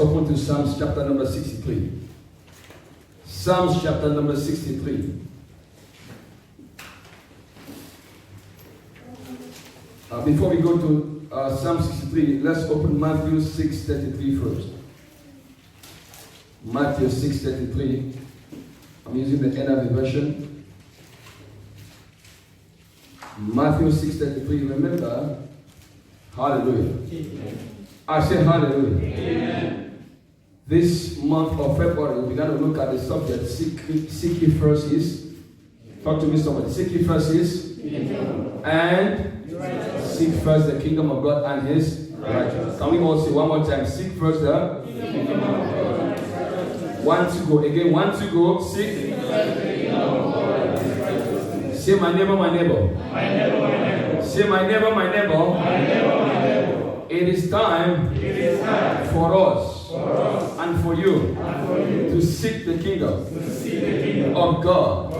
open to Psalms chapter number 63. Psalms chapter number 63. Before we go to Psalm 63, let's open Matthew 6:33 first. Matthew 6:33. I'm using the NIV version. Matthew 6:33. Remember, hallelujah. Amen. I say hallelujah. Amen. This month of February, we're going to look at the subject, seek ye first his. Talk to me somebody. Seek ye first his. And seek first the kingdom of God and his righteousness. Can we all say one more time? Seek first the kingdom of God. One to go. Again, one to go. Seek first the kingdom of God and his righteousness. Say my neighbor, my neighbor. My neighbor, my neighbor. Say my neighbor, my neighbor. My neighbor, my neighbor. It is time for us and for you to seek the kingdom of God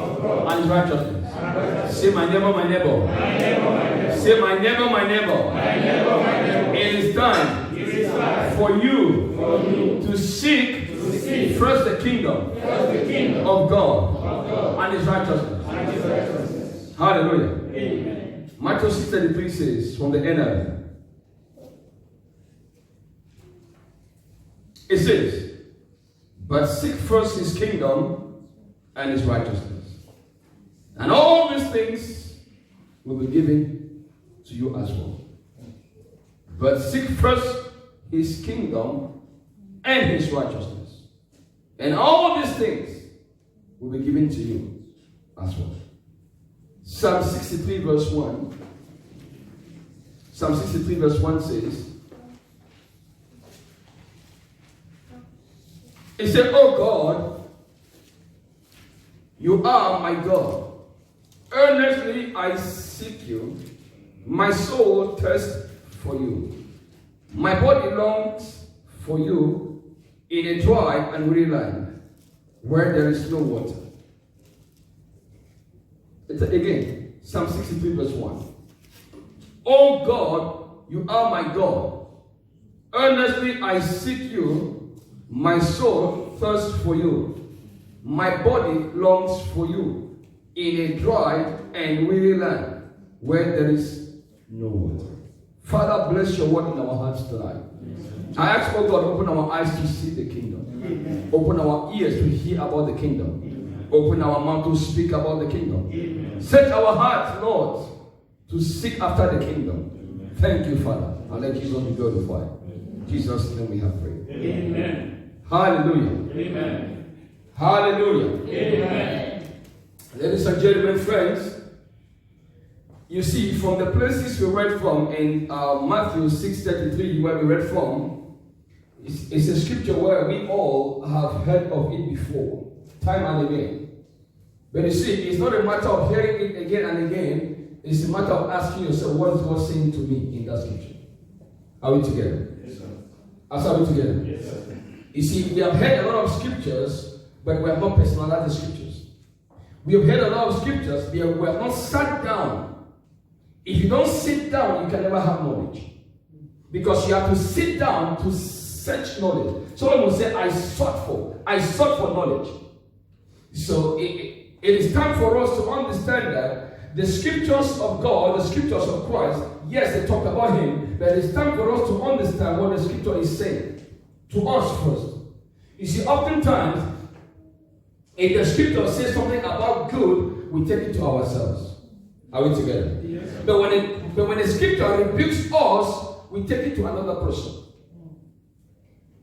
and his righteousness. Say my neighbor, my neighbor. Say my neighbor, my neighbor. It is time for you to seek first the kingdom of God and his righteousness. Hallelujah. Amen. Matthew 6:33 says from the NIV. It says, but seek first his kingdom and his righteousness, and all these things will be given to you as well. But seek first his kingdom and his righteousness, and all these things will be given to you as well. Psalm 63 verse 1. Psalm 63 verse 1 says, he said, oh God, you are my God. Earnestly I seek you. My soul thirsts for you. My body longs for you in a dry and weary land where there is no water. Again, Psalm 63 verse 1. Oh God, you are my God. Earnestly I seek you. My soul thirsts for you. My body longs for you in a dry and weary land where there is no water. Father, bless your word in our hearts tonight. Amen. I ask, oh God, open our eyes to see the kingdom. Amen. Open our ears to hear about the kingdom. Amen. Open our mouth to speak about the kingdom. Amen. Set our hearts, Lord, to seek after the kingdom. Amen. Thank you, Father. I'll let Jesus be glorified. In Jesus' name we have prayed. Amen. Hallelujah. Amen. Hallelujah. Amen. Ladies and gentlemen, friends, you see, from the places we read from in Matthew 6:33, where we read from, it's a scripture where we all have heard of it before, time and again. But you see, it's not a matter of hearing it again and again. It's a matter of asking yourself, what is God saying to me in that scripture? Are we together? Yes, sir. Are we together? Yes, sir. You see, we have heard a lot of scriptures, but we have not personalized the scriptures. We have heard a lot of scriptures, but we have not sat down. If you don't sit down, you can never have knowledge. Because you have to sit down to search knowledge. Someone will say, I sought for knowledge. So it is time for us to understand that the scriptures of God, the scriptures of Christ, yes, they talk about him, but it's time for us to understand what the scripture is saying. To us first. You see, oftentimes, if the scripture says something about good, we take it to ourselves. Are we together? Yes. But when the scripture rebukes us, we take it to another person.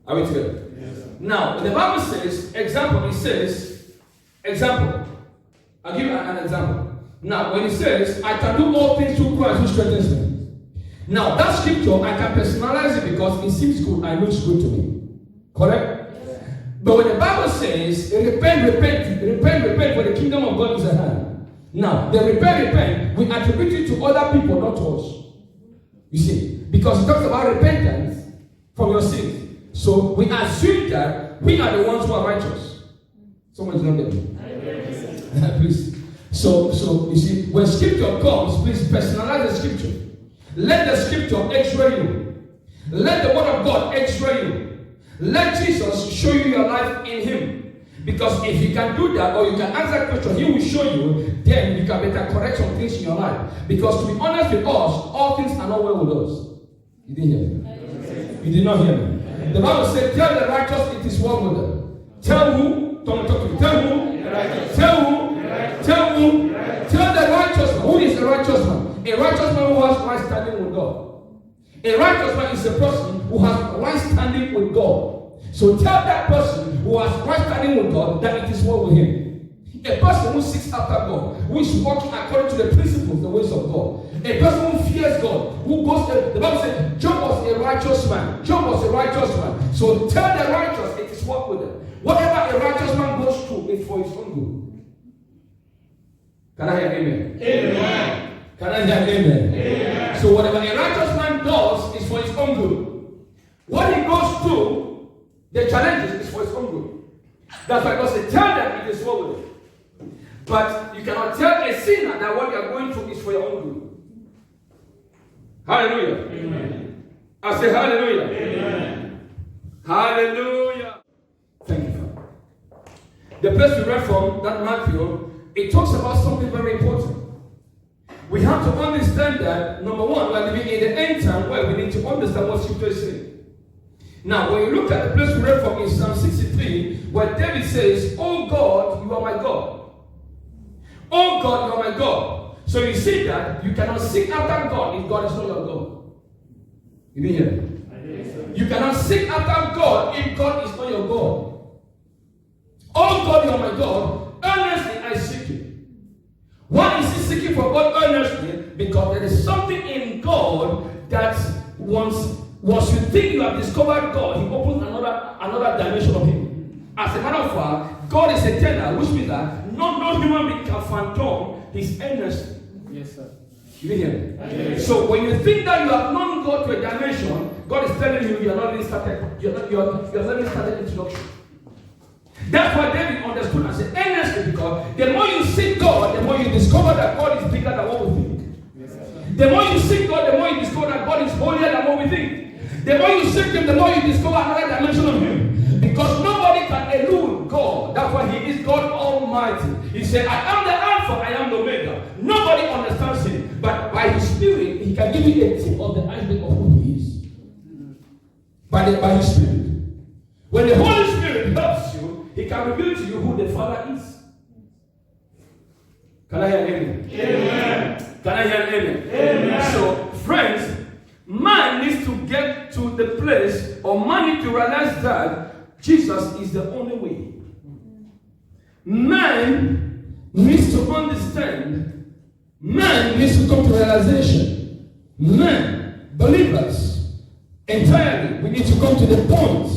Are we together? Yes. Now, the Bible says, example, I'll give you an example. Now, when it says, I can do all things through Christ who strengthens me. Now, that scripture, I can personalize it because it seems good and looks good to me. Correct? Yes. But when the Bible says, repent, for the kingdom of God is at hand. Now, the repent, we attribute it to other people, not to us. You see, because it talks about repentance from your sins. So we assume that we are the ones who are righteous. Someone is not there. Please. So you see, when scripture comes, please personalize the scripture. Let the scripture x-ray you. Let the word of God x-ray you. Let Jesus show you your life in him. Because if you can do that, or you can answer that question, he will show you, then you can better correct some things in your life. Because to be honest with us, all things are not well with us. You didn't hear me? You did not hear me? The Bible said, tell the righteous it is well with them. Tell who? Don't talk to me. Tell who? Tell who? Tell who? Tell the righteous man. Who is the righteous man? A righteous man who has right standing with God. A righteous man is a person who has right standing with God. So tell that person who has right standing with God that it is well with him. A person who seeks after God, who is walking according to the principles, the ways of God. A person who fears God, who goes to, the Bible says, Job was a righteous man. Job was a righteous man. So tell the righteous it is well with them. Whatever a righteous man goes through is for his own good. Can I hear amen? Amen. Can I hear amen? Amen. So whatever a righteous man does is for his own good. What he goes through, the challenges is for his own good. That's why God said, tell them it is well with them. But you cannot tell a sinner that what they are going through is for your own good. Hallelujah. Amen. I say hallelujah. Amen. Hallelujah. Thank you, Father. The place we read from, that Matthew, it talks about something very important. We have to understand that, number one, we are living in the end time where we need to understand what Scripture is saying. Now, when you look at the place we read from in Psalm 63, where David says, "Oh God, you are my God. Oh God, you are my God." So you see that you cannot seek after God if God is not your God. You didn't hear me? You cannot seek after God if God is not your God. Oh God, you are my God. Earnestly I seek you. Why is he seeking for God earnestly? Because there is something in God that once you think you have discovered God, he opens another dimension of him. As a matter of fact, God is eternal, which means that no human being can phantom his earnestly. Yes, sir. You hear me? Yes. So when you think that you have known God to a dimension, God is telling you you are not even started. You have not even started introduction. That's why David understood and said earnestly, because the more you seek God, the more you discover that God is bigger than what we think. Yes, the more you seek God, the more you discover that God is holier than what we think. The more you seek Him, the more you discover another dimension of Him. Because nobody can elude God. That's why He is God Almighty. He said, I am the Alpha, I am the Omega. Nobody understands Him. But by His Spirit, He can give you a tip of the iceberg of who He is. By His Spirit. When the Holy Spirit helps you, He can reveal to you who the Father is. Can I hear amen? Amen. Can I hear amen? Amen. So, friends, man needs to get to the place, or man needs to realize that Jesus is the only way. Man needs to understand. Man needs to come to realization. Man, believers, entirely, we need to come to the point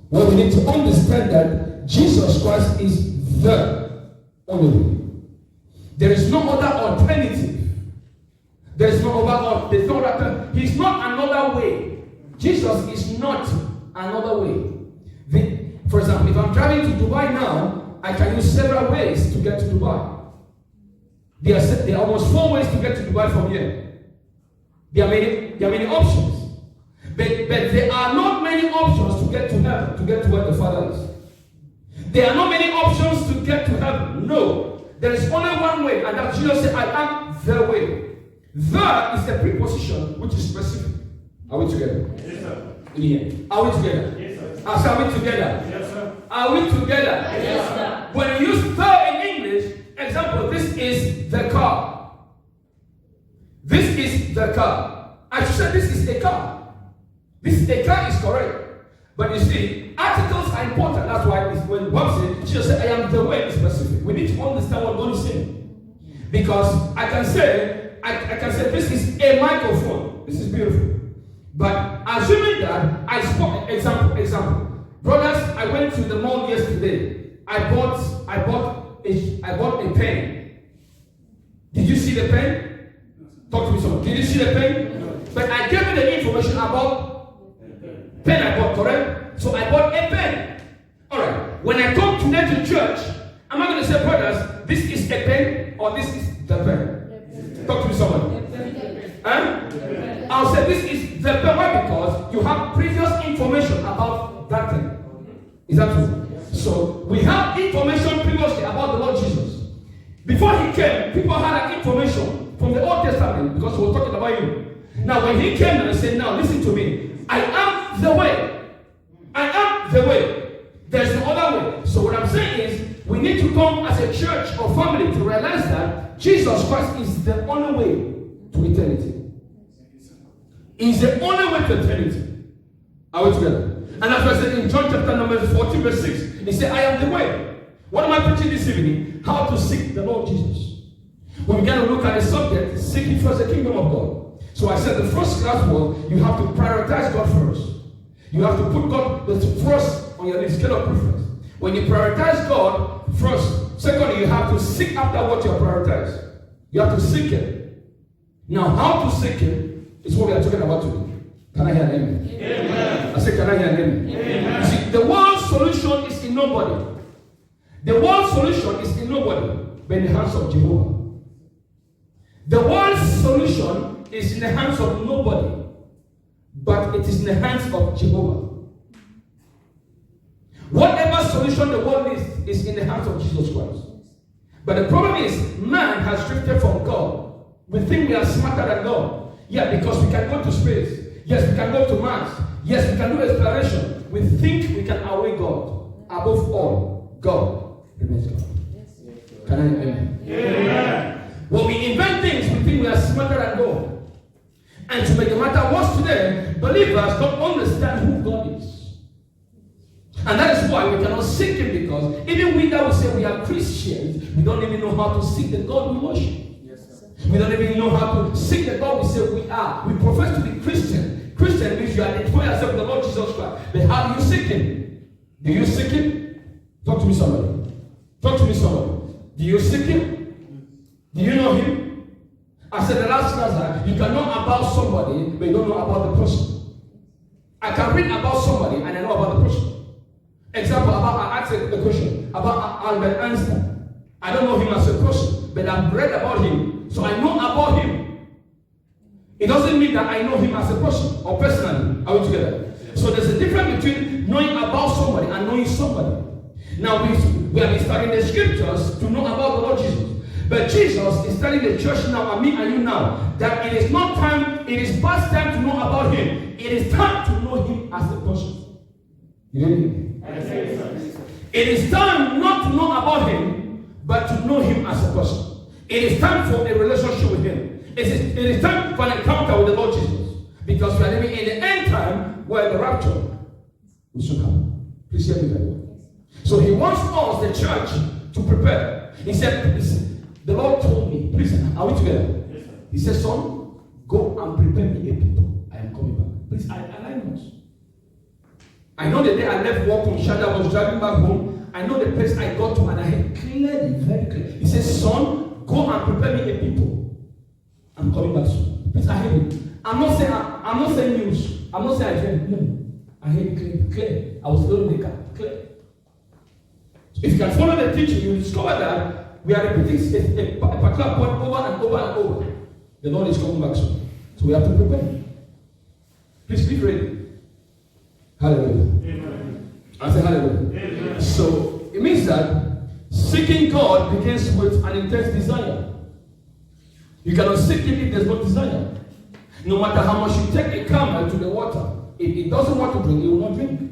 where we need to understand that Jesus Christ is the only way. There is no other alternative. There is no other. There's no other. He's not another way. Jesus is not another way. For example, if I'm driving to Dubai now, I can use several ways to get to Dubai. There are almost 4 ways to get to Dubai from here. There are many options. But there are not many options to get to heaven, to get to where the Father is. There are not many options to get to heaven. No. There is only one way, and that Jesus said, I am the way. The is the preposition which is specific. Are we together? Yes, sir. Yeah. Are we together? Yes, sir. Are we together? Yes, sir. Are we together? Yes, sir. When you use the in English, example, this is the car. This is the car. I should say this is a car. The car is correct. But you see, articles are important. That's why when the Bible says, Jesus said, I am the way, is specific. We need to understand what God is saying. Because I can say this is a microphone. This is beautiful. But assuming that I spoke, example. Brothers, I went to the mall yesterday. I bought a pen. Did you see the pen? Talk to me someone. Did you see the pen? No. But I gave you the information about pen I bought, correct? So I bought a pen. Alright. When I come today to church, am I going to say, brothers, this is a pen or this is the pen? Talk to me someone. I'll say this is the pen. Why? Because you have previous information about that thing. Is that true? So we have information previously about the Lord Jesus. Before he came, people had an information from the Old Testament because we were talking about him. Now when he came and said, now listen to me. I am the way. I am the way. There's no other way. So what I'm saying is, we need to come as a church or family to realize that Jesus Christ is the only way to eternity. He's the only way to eternity. Are we together? And that's why I said in John chapter number 14 verse 6, he said, I am the way. What am I preaching this evening? How to seek the Lord Jesus. We began to look at the subject, seeking first the kingdom of God. So I said the first class was, you have to prioritize God first. You have to put God first on your list, scale of preference. When you prioritize God first, secondly, you have to seek after what you prioritize. You have to seek it. Now, how to seek Him is what we are talking about today. Can I hear an amen? Amen. I said, can I hear an amen? Amen. You see, the world's solution is in nobody. The world's solution is in nobody, but in the hands of Jehovah. The world's solution is in the hands of nobody, but it is in the hands of Jehovah. Whatever solution the world needs is in the hands of Jesus Christ. But the problem is, man has drifted from God. We think we are smarter than God. Yeah, because we can go to space. Yes, we can go to Mars. Yes, we can do exploration. We think we can outweigh God. Above all, God remains God. Can I hear amen? Amen. When we invent things, we think we are smarter than God. And to make the matter worse today, believers don't understand who God is. And that is why we cannot seek Him, because even we that will say we are Christians, we don't even know how to seek the God we worship. Yes, we don't even know how to seek the God we say we are. We profess to be Christian. Christian means you identify yourself with the Lord Jesus Christ. But how do you seek Him? Do you seek Him? Talk to me, somebody. Talk to me, somebody. Do you seek Him? Do you know Him? I said the last class, you can know about somebody, but you don't know about the person. I can read about somebody and I know about the person. Example, I asked a question about Albert Einstein. I don't know him as a person, but I've read about him, so I know about him. It doesn't mean that I know him as a person or personally. Are we together? So there's a difference between knowing about somebody and knowing somebody. Now we have been studying the scriptures to know about the Lord Jesus. But Jesus is telling the church now, and me and you now, that it is not time, it is past time to know about Him. It is time to know Him as a person. You didn't hear me? It is time not to know about Him, but to know Him as a person. It is time for a relationship with Him. It is time for an encounter with the Lord Jesus. Because we are living in the end time where the rapture will soon happen. Please hear me very well. So He wants us, the church, to prepare. He said, the Lord told me, please, are we together? Yes, sir. He said, son, go and prepare me a people. I am coming back. Please, I not. I know the day I left work from Shada, I was driving back home. I know the place I got to, and I had clearly, very clear. He says, son, go and prepare me a people. I'm coming back soon. Please, I hear you. I'm not saying news. I'm not saying I dream. No. I hear it clear. I was alone in the car. Clear. If you can follow the teaching, you will discover that we are repeating a particular point over and over and over. The Lord is coming back soon. So we have to prepare. Please be ready. Hallelujah. Amen. I say hallelujah. Amen. So it means that seeking God begins with an intense desire. You cannot seek Him if there's no desire. No matter how much you take a camel to the water, if it doesn't want to drink, it will not drink.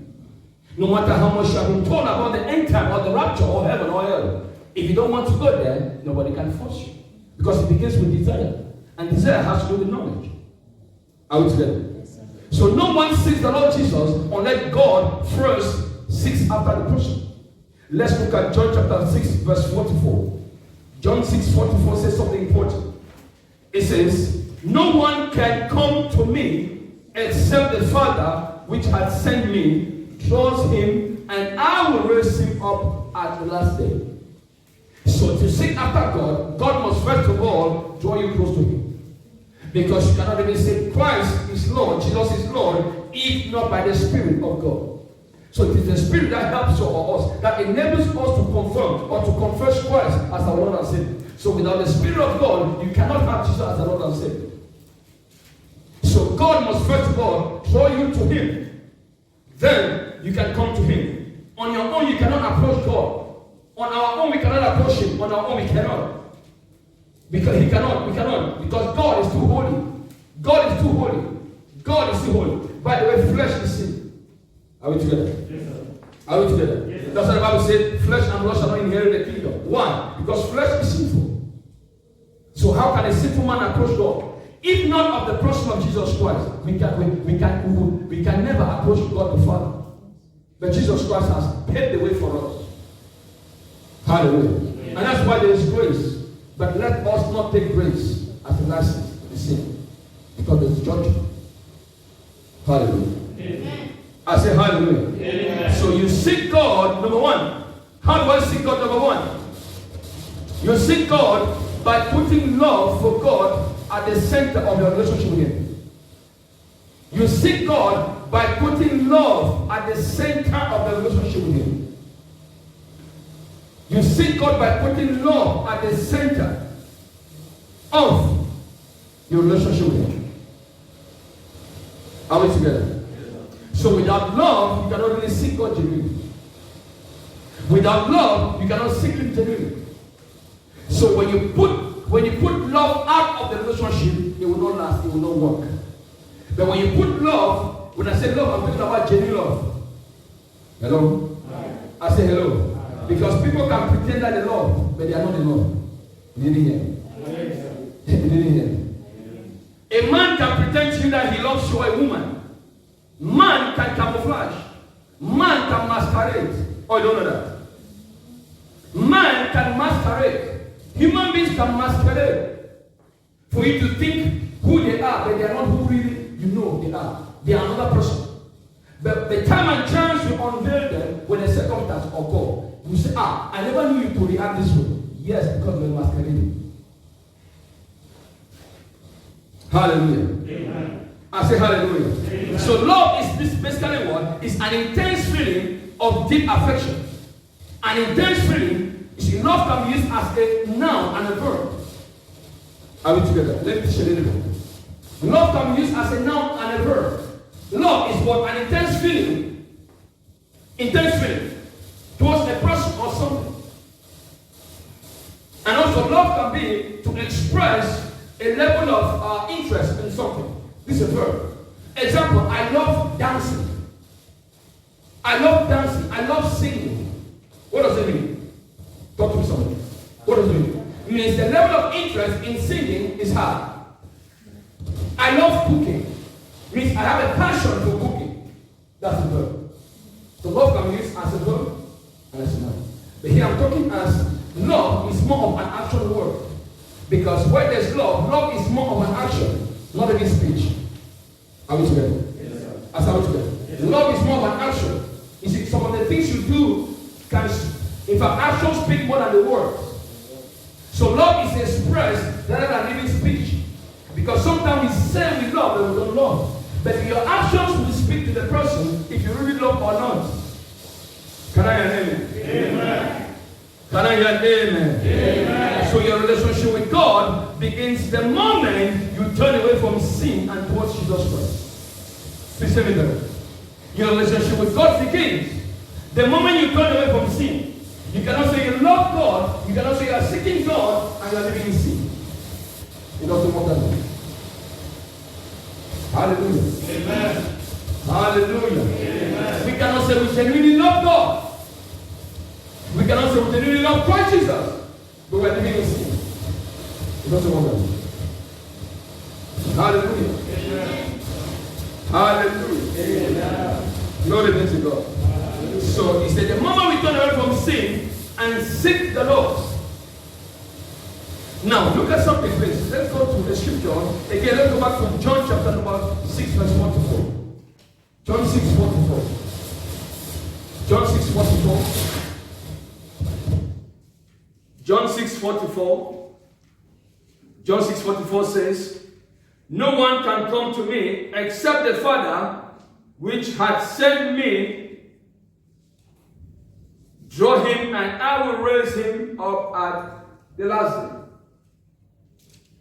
No matter how much you have been told about the end time or the rapture or heaven or hell, if you don't want to go there, nobody can force you. Because it begins with desire. And desire has to do with knowledge. Are we together? Yes, so no one seeks the Lord Jesus unless God first seeks after the person. Let's look at John chapter 6 verse 44. John 6:44 says something important. It says, no one can come to me except the Father which has sent me draws him, and I will raise him up at the last day. So to seek after God, God must first of all draw you close to Him. Because you cannot even say Christ is Lord, Jesus is Lord, if not by the Spirit of God. So it is the Spirit that helps us, that enables us to confirm or to confess Christ as our Lord and Savior. So without the Spirit of God, you cannot have Jesus as the Lord and Savior. So God must first of all draw you to Him. Then you can come to Him. On your own, you cannot approach God. On our own, we cannot approach Him. On our own, we cannot. Because we cannot. Because God is too holy. God is too holy. God is too holy. By the way, flesh is sin. Are we together? Yes, sir. Are we together? Yes, sir. That's what the Bible said, flesh and blood shall not inherit the kingdom. Why? Because flesh is sinful. So how can a sinful man approach God? If not of the person of Jesus Christ, we can never approach God the Father. But Jesus Christ has paved the way for us. Hallelujah. And that's why there is grace. But let us not take grace as a license to sin. Because there is judgment. Hallelujah. Amen. I say hallelujah. Amen. So you seek God, number one. How do I seek God, number one? You seek God by putting love for God at the center of your relationship with Him. You seek God by putting love at the center of the relationship with Him. You seek God by putting love at the center of your relationship with Him. Are we together? So without love, you cannot really seek God genuinely. Without love, you cannot seek Him genuinely. So when you put love out of the relationship, it will not last, it will not work. But when you put love, when I say love, I'm talking about genuine love. Hello? I say hello. Because people can pretend that they love, but they are not in love. You didn't hear. You didn't hear. A man can pretend to you that he loves you, a woman. Man can camouflage. Man can masquerade. Oh, you don't know that? Man can masquerade. Human beings can masquerade. For you to think who they are, but they are not who really you know they are. They are another person. But the time and chance will unveil them when a circumstance occurs. You say, I never knew you to react this way. Yes, because you are masquerading. Hallelujah. Amen. I say hallelujah. Amen. So love is this basically what? Is an intense feeling of deep affection. An intense feeling is love can be used as a noun and a verb. Are we together? Let me teach you a little bit. Love can be used as a noun and a verb. Love is what? An intense feeling towards a person or something. And also love can be to express a level of interest in something. This is a verb. Example, I love dancing. I love dancing. I love singing. What does it mean? Talk to me somebody. What does it mean? It means the level of interest in singing is high. I love cooking. It means I have a passion for cooking. That's the verb. So love can be used as a verb and as a noun. But here I'm talking as love is more of an actual word. Because where there's love, love is more of an action, not a speech. Are we together? Yes, sir. As are we together? Yes, love is more of an action. You see, some of the things you do can, in fact, actions speak more than the words. So love is expressed rather than even speech. Because sometimes we say we love, but we don't love. But your actions will speak to the person if you really love or not. Can I hear amen? Amen. Can I hear amen? Amen. So your relationship with God begins the moment you turn away from sin and towards Jesus Christ. Please tell me that. Your relationship with God begins the moment you turn away from sin. You cannot say you love God, you cannot say you are seeking God, and you are living in sin. It doesn't work that way. Hallelujah. Amen. Hallelujah. Amen. We cannot say we genuinely love God. We cannot say we genuinely love Christ Jesus, but we are living in sin. It doesn't work that way. Hallelujah. Amen. Hallelujah. Amen. Glory be to God. So he said, the moment we turn away from sin and seek the Lord. Now, look at something, please. Let's go to the scripture. Again, let's go back to John chapter number 6, verse 1 to 4. John 6, 1 to 4. John 6, 1 to 4. John 6, 1 to 4. John 6, 44 says, no one can come to me except the Father which hath sent me draw him, and I will raise him up at the last day.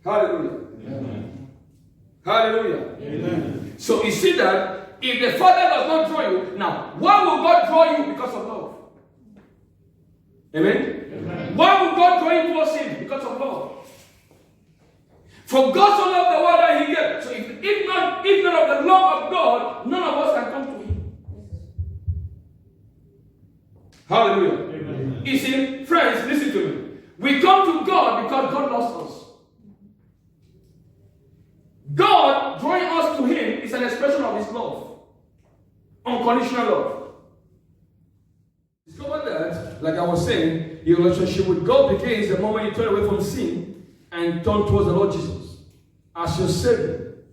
Hallelujah. Amen. Hallelujah. Amen. So you see that if the Father does not draw you, now why will God draw you? Because of love. Amen? Amen. Why would God draw into us sin? Because of love. For God so loved the world that He gave. So if not of the love of God, none of us can come to Him. Hallelujah. Amen. You see, friends, listen to me. We come to God because God loves us. God drawing us to Him is an expression of His love. Unconditional love. Discover that, like I was saying, your relationship with God begins the moment you turn away from sin and turn towards the Lord Jesus as your Savior.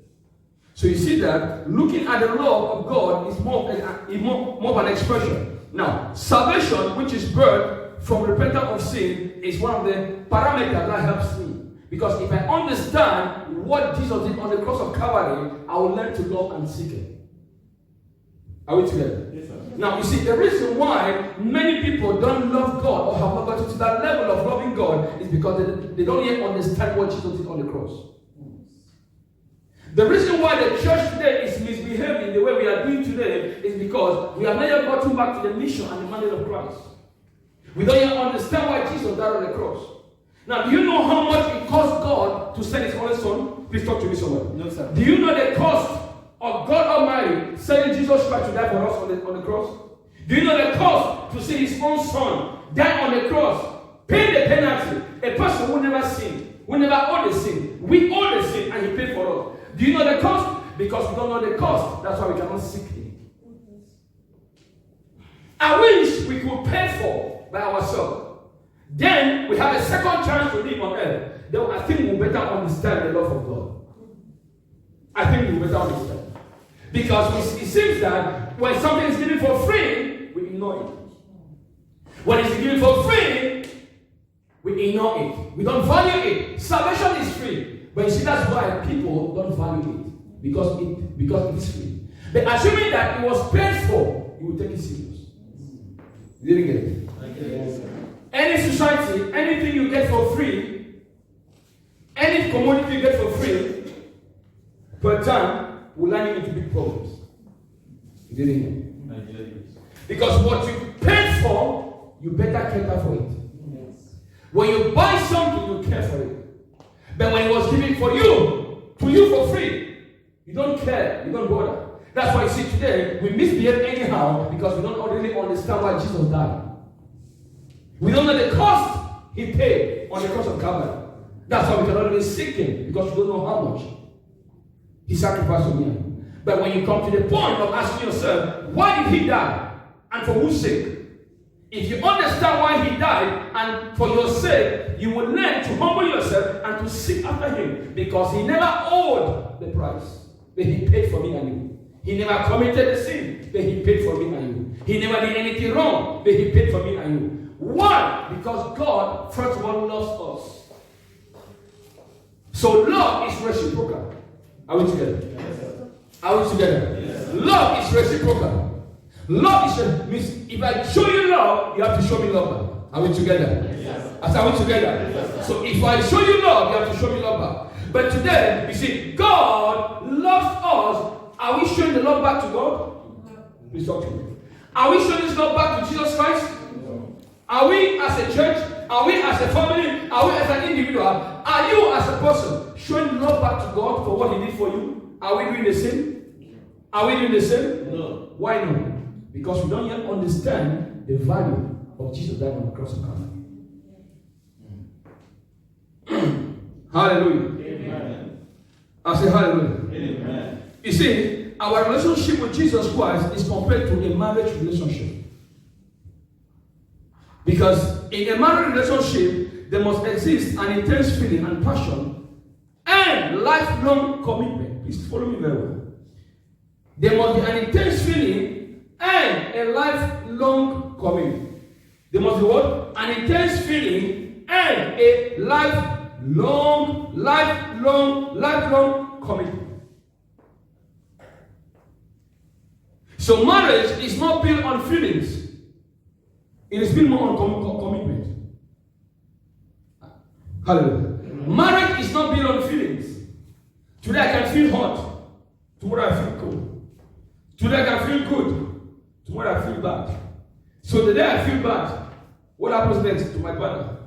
So you see that looking at the love of God is more of an expression. Now, salvation, which is birth from repentance of sin, is one of the parameters that helps me. Because if I understand what Jesus did on the cross of Calvary, I will learn to love and seek Him. Are we together? Yes, sir. Now, you see, the reason why many people don't love God or have not gotten to that level of loving God is because they don't yet understand what Jesus did on the cross. The reason why the church today is misbehaving the way we are doing today is because we have not yet gotten back to the mission and the mandate of Christ. We don't yet understand why Jesus died on the cross. Now, do you know how much it cost God to send His only Son? Please talk to me somewhere. No, sir. Do you know the cost of God Almighty sending Jesus Christ to die for us on the cross? Do you know the cost to see His own Son die on the cross, pay the penalty? A person who never sinned, who never owe the sin. We owe the sin and He paid for us. Do you know the cost? Because we don't know the cost. That's why we cannot seek Him. I wish we could pay for by ourselves. Then we have a second chance to live on earth. Then I think we better understand the love of God. I think we better understand. Because it seems that when something is given for free, we ignore it. When it's given for free, we ignore it. We don't value it. Salvation is free. But you see, that's why people don't value it. Because it is free. But assuming that it was paid for, you will take it serious. You didn't get it? Yes, sir. Any society, anything you get for free, any commodity you get for free, per time, will land you into big problems. You didn't get it? Because what you paid for, you better cater for it. Yes. When you buy something, you care for it. But when it was given for you, to you for free, you don't care, you don't bother. That's why you see today, we misbehave anyhow because we don't really understand why Jesus died. We don't know the cost He paid on the cross of Calvary. That's why we cannot even seek Him because we don't know how much He sacrificed for me. But when you come to the point of asking yourself, why did He die? And for whose sake? If you understand why He died and for your sake, you will learn to humble yourself and to seek after Him because He never owed the price, but He paid for me and you. He never committed the sin, but He paid for me and you. He never did anything wrong, but He paid for me and you. Why? Because God, first of all, loves us. So love is reciprocal. Are we together? Yes, sir. Are we together? Yes, sir. Love is reciprocal. Love means if I show you love, you have to show me love back. Are we together? Yes. As are we together? Yes. So if I show you love, you have to show me love back. But today, you see, God loves us. Are we showing the love back to God? Please talk to me. Are we showing this love back to Jesus Christ? No. Are we as a church? Are we as a family? Are we as an individual? Are you as a person showing love back to God for what He did for you? Are we doing the same? Are we doing the same? No. Why no? Because we don't yet understand the value of Jesus dying on the cross of Calvary. Hallelujah. Amen. I say hallelujah. Amen. You see, our relationship with Jesus Christ is compared to a marriage relationship. Because in a marriage relationship, there must exist an intense feeling and passion and lifelong commitment. Please follow me very well. There must be an intense feeling and a lifelong commitment. There must be what? An intense feeling and a lifelong commitment. So marriage is not built on feelings. It is built more on commitment. Hallelujah. Marriage is not built on feelings. Today I can feel hot. Tomorrow I feel cold. Today I can feel good. Tomorrow I feel bad. So the day I feel bad, What happens next to my partner?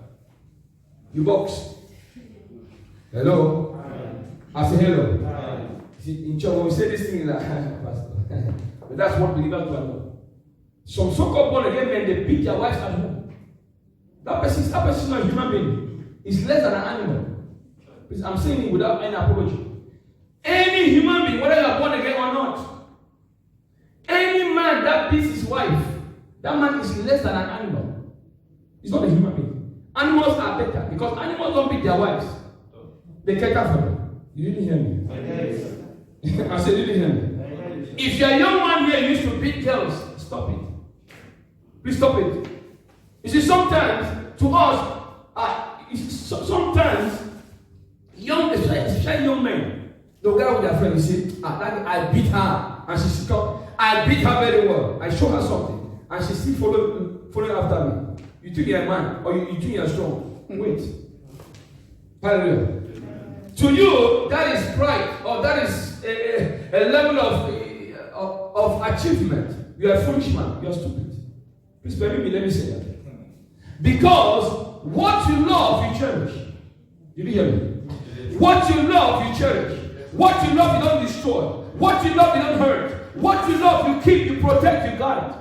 You box. Hello? I say hello. See, in church, when we say this thing, like, Pastor. But that's what believers do at home. Some so-called born again men, they beat their wives at home. That person is not a human being. It's less than an animal. I'm saying it without any apology. Any human being, whether you are born again or not, any man that beats his wife, that man is less than an animal. He's not a human being. Animals are better because animals don't beat their wives. They cater for them. You didn't hear me. I said, you didn't hear me. If you're a young man here used to beat girls, stop it. Please stop it. You see, sometimes to us, sometimes especially young men, they'll get out with their friend and say, I beat her, and she stopped. I beat her very well. I show her something, and she still following after me. You think you're a man, or you think you're strong. Wait. Hallelujah. To you, that is pride, or that is a level of achievement. You are a foolish man. You are stupid. Please permit me, let me say that. Because what you love, you cherish. Did you hear me? What you love, you cherish. What you love, you don't destroy. What you love, you don't hurt. What you love, you keep, you protect, you guard.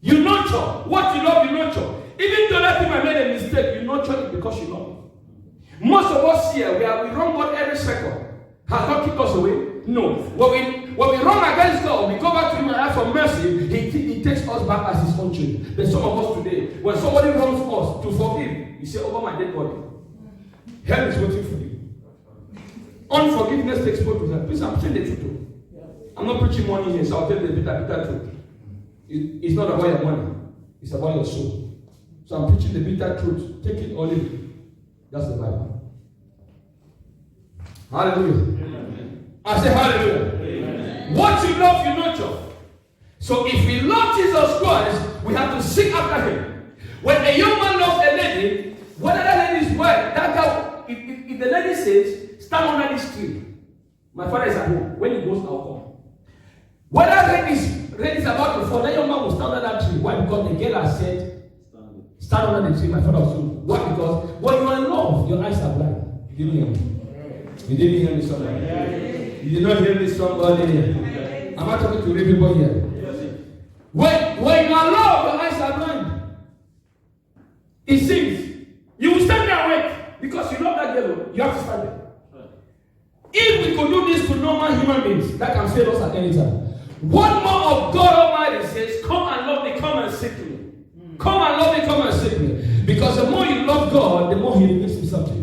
You nurture. What you love, you nurture. Even though that people made a mistake, you nurture it because you love it. Most of us here, we run God every second. Has not kept us away? No. When we run against God, we go back to Him and ask for mercy. He takes us back as His own children. But some of us today, when somebody wrongs us to forgive, you say, over my dead body. Hell is waiting for you. Unforgiveness takes place to hell. Please, I'm saying the truth. I'm not preaching money here, so I'll tell you the bitter truth. It's not about your money. It's about your soul. So I'm preaching the bitter truth. Take it or leave it. That's the Bible. Hallelujah. Amen. I say hallelujah. Amen. What you love, you nurture. So if we love Jesus Christ, we have to seek after Him. When a young man loves a lady, whether that lady is well, that girl, if the lady says, stand under this tree, my father is at home. When he goes, I'll come. Whether rain is about to fall, that young man will stand under that tree. Why? Because the girl has said, stand under the tree, my father was told. Why? Because when you are in love, your eyes are blind. You didn't hear me. You didn't hear me, somebody. You did not hear me, somebody. I'm not talking to real people here. When you are in love, your eyes are blind. It seems you will stand there and wait because you love that girl. You have to stand there. If we could do this to normal human beings, that can save us at any time. One more of God Almighty says, come and love me, come and seek me. Come and love me, come and seek me. Because the more you love God, the more He reveals Himself to you.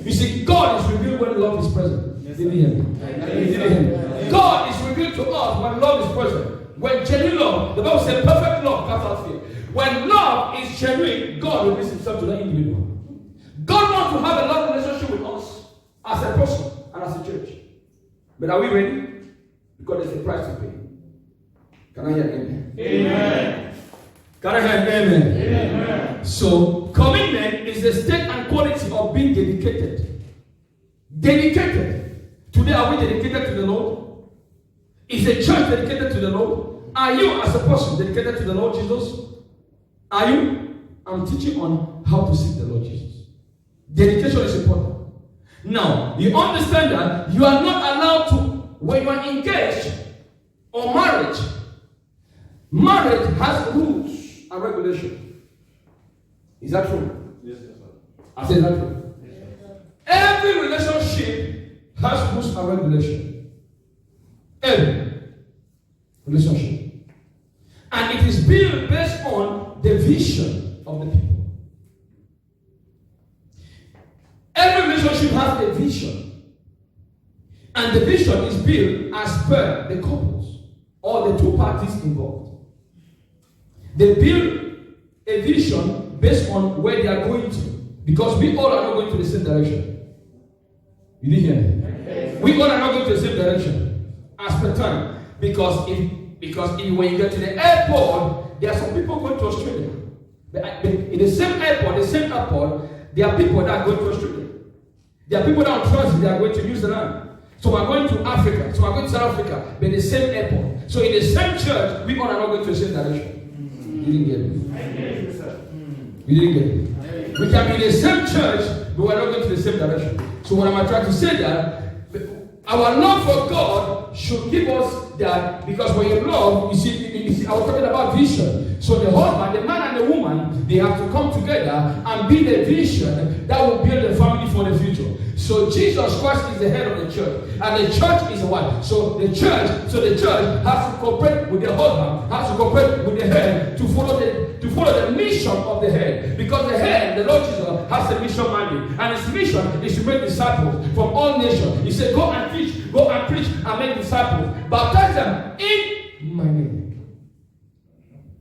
You see, God is revealed when love is present. Did you hear me? God is revealed to us when love is present. When genuine love, the Bible says perfect love casts out fear. When love is genuine, God reveals Himself to that individual. God wants to have a love relationship with us as a person and as a church. But are we ready? Because there's a price to pay. Can I hear amen? Amen. Can I hear amen? Amen. So, commitment is the state and quality of being dedicated. Dedicated. Today, are we dedicated to the Lord? Is the church dedicated to the Lord? Are you, as a person, dedicated to the Lord Jesus? Are you? I'm teaching on how to seek the Lord Jesus. Dedication is important. Now, you understand that you are not allowed to, when you are engaged or marriage has rules and regulation. Is that true? Yes, sir. I said that true. Yes, every relationship has rules and regulation. Every relationship. And it is built based on the vision of the people. Every relationship has a vision. And the vision is built as per the couples or the two parties involved. They build a vision based on where they are going to. Because we all are not going to the same direction. You didn't hear me? We all are not going to the same direction as per time. Because when you get to the airport, there are some people going to Australia. But in the same airport, there are people that are going to Australia. There are people that are on transit, they are going to New Zealand. So we're going to Africa. So we're going to South Africa. But in the same airport. So in the same church, we all are not going to the same direction. You didn't get me. You didn't get it. We can be in the same church, but we're not going to the same direction. So what am I trying to say that? Our love for God should give us that, because when you love, you see, I was talking about vision. So the husband, the man and the woman, they have to come together and build a vision that will build a family for the future. So Jesus Christ is the head of the church, and the church is the one. So the church has to cooperate with the husband, has to cooperate with the head to follow the mission of the head. Because the head, the Lord Jesus, has a mission mandate, and his mission is to make disciples from all nations. He said, "Go and teach, go and preach, and make disciples. Baptize them in my name."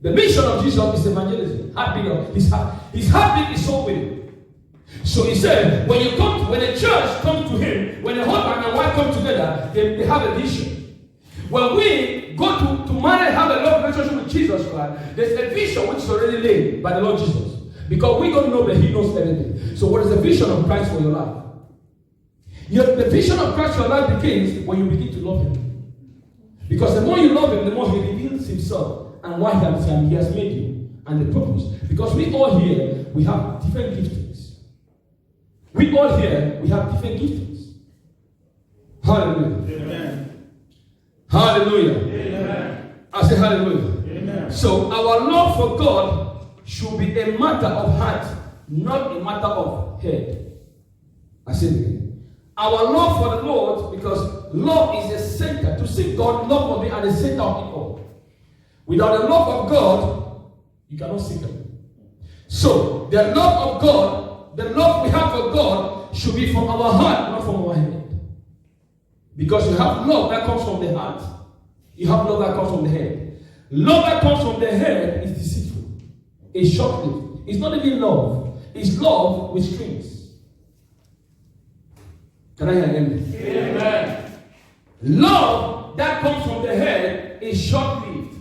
The mission of Jesus is evangelism. His heartbeat is so willing. So he said, when the church comes to him, when the husband and wife come together, they have a vision. When we go to marry, have a love relationship with Jesus Christ, there's a vision which is already laid by the Lord Jesus. Because we don't know, but he knows everything. So what is the vision of Christ for your life? The vision of Christ for your life begins when you begin to love him. Because the more you love him, the more he reveals himself and why he has made you and the purpose. Because we all here, we have different giftings. We all here, we have different giftings. Hallelujah. Amen. Hallelujah. Amen. I say hallelujah. Amen. So our love for God should be a matter of heart, not a matter of head. I say it again. Our love for the Lord, because love is the center. To seek God, love will be at the center of it all. Without the love of God, you cannot seek him. So the love of God, the love we have for God should be from our heart, not from our head. Because you have love that comes from the heart. You have love that comes from the head. Love that comes from the head is deceitful. It's short-lived. It's not even love. It's love with strings. Can I hear again? Amen. Love that comes from the head is short-lived.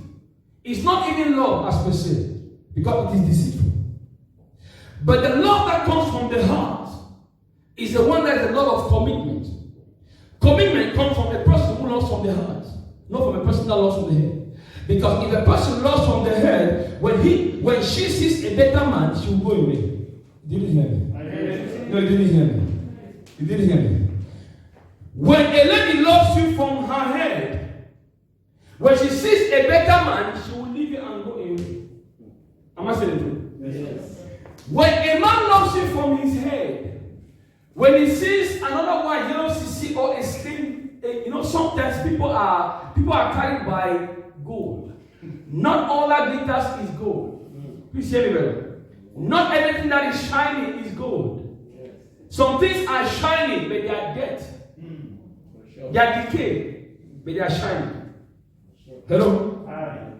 It's not even love as per se, because it is deceitful. But the love that comes from the heart is the one that is the love of commitment. Commitment comes from a person who loves from the heart, not from a person that loves from the head. Because if a person loves from the head, when she sees a better man, she will go away. You didn't hear me? No, you didn't hear me. You didn't hear me. When a lady loves you from her head, when she sees a better man, she will leave you and go away. Am I saying it true? Yes. When a man loves you from his head, when he sees another one, see or a skin, sometimes people are carried by gold. Not all that glitters is gold. Please hear me well. Not everything that is shiny is gold. Some things are shiny, but they are dead. They are decayed, but they are shiny. Hello? Hi.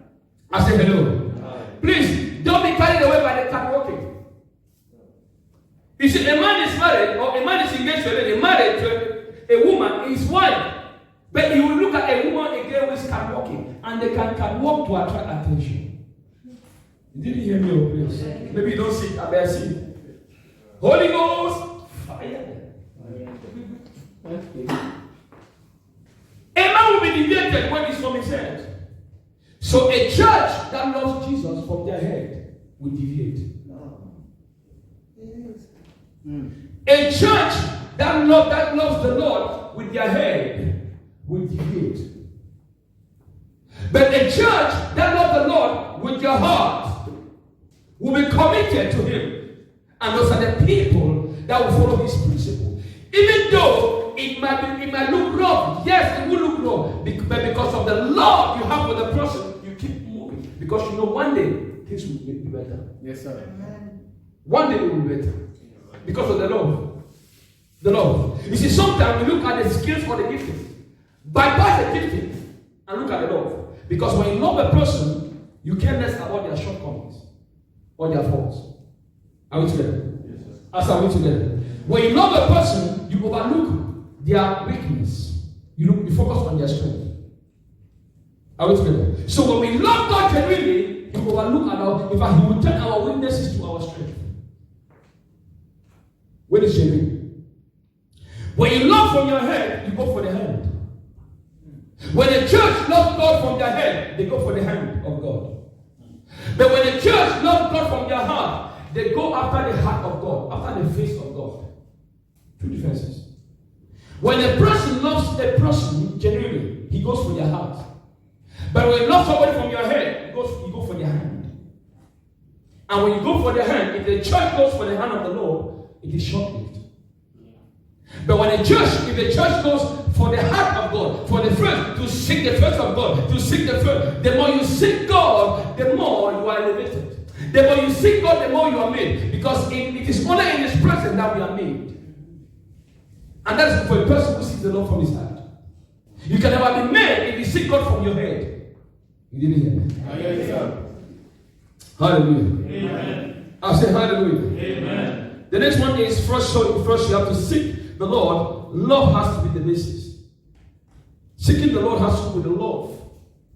I say hello. Hi. Please, don't be carried away by the cat walking. You see, a man is married, or a man is engaged to a lady, married to a woman, his wife. But he will look at a woman, a girl who is cat walking, and they can walk to attract attention. You didn't hear me, oh please. Maybe you don't see it, I better see it. Holy Ghost, fire. A man will be deviated when he's from his head. So a church that loves Jesus from their head will deviate. A church that loves the Lord with their head will deviate. But a church that loves the Lord with your heart will be committed to him. And those are the people that will follow his principle. Even though it might look wrong. Yes, it will look wrong. But because of the love you have for the person, you keep moving. Because you know one day things will be better. Yes, sir. One day it will be better. Because of the love. The love. You see, sometimes we look at the skills or the gifting. Bypass the gifting and look at the love. Because when you love a person, you care less about their shortcomings or their faults. Are we together? Yes, sir. As are we together? When you love a person, you overlook their weakness. You focus on their strength. Are we together? So when we love God genuinely, He will overlook in fact, He will turn our weaknesses to our strength. When it's genuine. When you love from your head, you go for the hand. When the church loves God from their head, they go for the hand of God. But when the church loves God from their heart, they go after the heart of God, after the face of God. Two differences. When a person loves a person genuinely, he goes for their heart. But when you love somebody from your head, you go for their hand. And when you go for the hand, if the church goes for the hand of the Lord, it is short-lived. But when if the church goes for the heart of God, for the first, to seek the first of God, to seek the first, the more you seek God, the more you are elevated. The more you seek God, the more you are made. Because it is only in His presence that we are made. And that is for a person who seeks the Lord from his heart. You can never be made if you seek God from your head. You didn't hear me? Yes, sir. Hallelujah. Amen. I say hallelujah. Amen. The next one is first you have to seek the Lord. Love has to be the basis. Seeking the Lord has to be the love.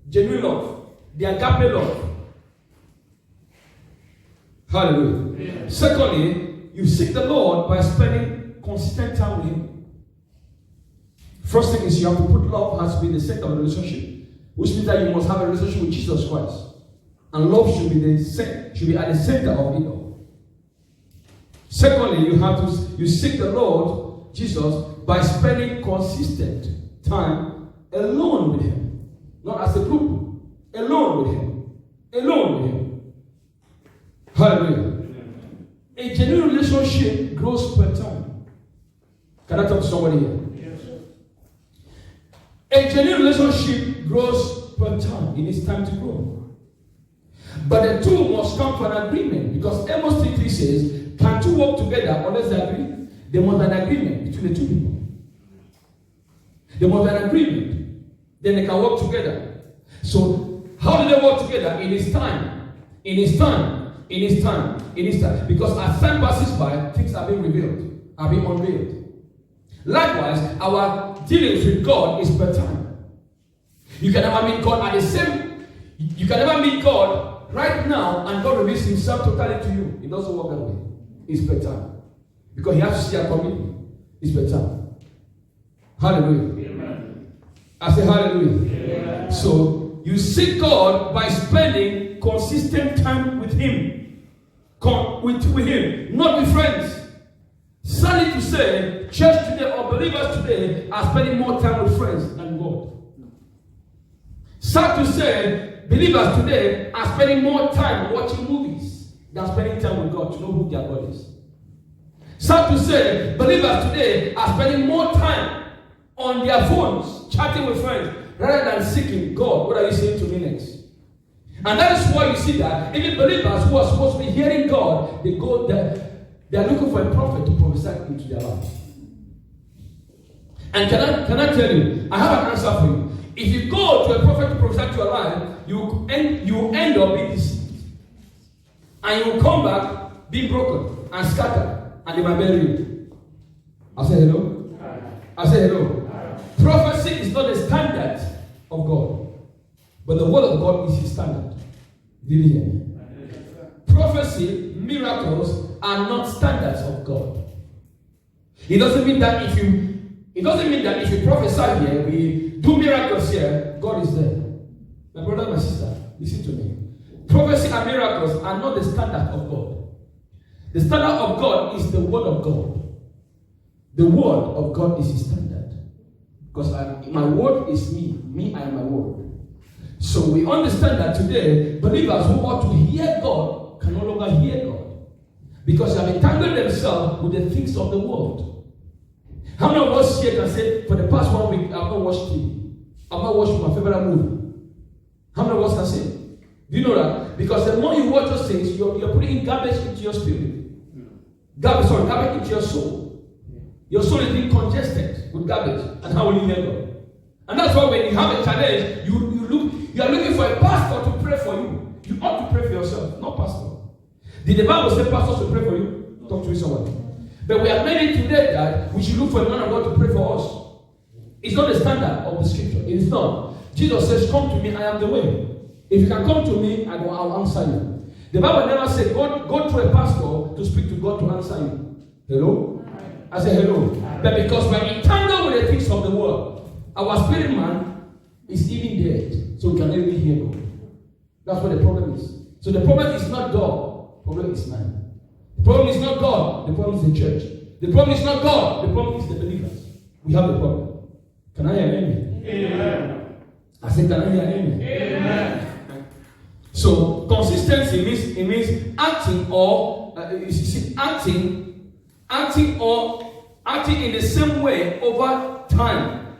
Genuine love. The agape love. Hallelujah. Amen. Secondly, you seek the Lord by spending consistent time with Him. First thing is you have to put love has to be in the center of the relationship, which means that you must have a relationship with Jesus Christ, and love should be at the center of it all. Secondly, you seek the Lord Jesus by spending consistent time alone with Him, not as a group, alone with Him, alone with Him. Hallelujah. A genuine relationship grows per time. Can I talk to somebody here? A genuine relationship grows per time. It is time to grow. But the two must come to an agreement, because Amos 3:3 says, can two work together unless they agree? There must be an agreement between the two people. There must be an agreement. Then they can work together. So, how do they work together? In His time. In His time. In His time. In His time. Because as time passes by, things are being revealed, are being unveiled. Likewise, our dealings with God is per time. You can never meet God you can never meet God right now and God reveals Himself totally to you. It doesn't work that way. It's per time. Because He has to see a commitment. It's per time. Hallelujah. Amen. I say hallelujah. Amen. So you seek God by spending consistent time with Him. With Him, not with friends. Sadly to say, church today or believers today are spending more time with friends than God. Sad to say, believers today are spending more time watching movies than spending time with God to know who their God is. Sad to say, believers today are spending more time on their phones, chatting with friends, rather than seeking God. What are you saying to me next? And that is why you see that even believers who are supposed to be hearing God, they go there. They are looking for a prophet to prophesy into their life. And can I tell you, I have an answer for you. If you go to a prophet to prophesy to your life, you end up being deceived. And you will come back being broken and scattered, and they might bury you. I say hello? I say hello. Prophecy is not the standard of God, but the word of God is His standard. Did you hear me? Prophecy, miracles are not standards of God. It doesn't mean that if you prophesy here, we do miracles here, God is there. My brother, my sister, listen to me. Prophecy and miracles are not the standard of God. The standard of God is the word of God. The word of God is His standard. Because my word is me. Me, I am my word. So we understand that today, believers who ought to hear God can no longer hear God. Because they have entangled themselves with the things of the world. How many of us here can say, for the past 1 week, I've not watched TV. I've not watched my favorite movie. How many of us can say? Do you know that? Because the more you watch those things, you're putting garbage into your spirit. Garbage into your soul. Your soul is being congested with garbage. And how will you hear God? And that's why when you have a challenge, you are looking for a pastor to pray for you. You ought to pray for yourself, not pastor. Did the Bible say pastors to pray for you? Talk to me somebody. But we have made it today that we should look for a man of God to pray for us. It's not the standard of the scripture. It is not. Jesus says, come to me, I am the way. If you can come to me, I'll answer you. The Bible never said, go to a pastor to speak to God to answer you. Hello? I say hello. But because we're entangled with the things of the world, our spirit man is even dead. So we can even hear God. That's what the problem is. So the problem is not God. The problem is man. The problem is not God. The problem is the church. The problem is not God. The problem is the believers. We have a problem. Can I hear amen? Amen. I said, can I hear amen? Amen. So consistency means acting or acting in the same way over time,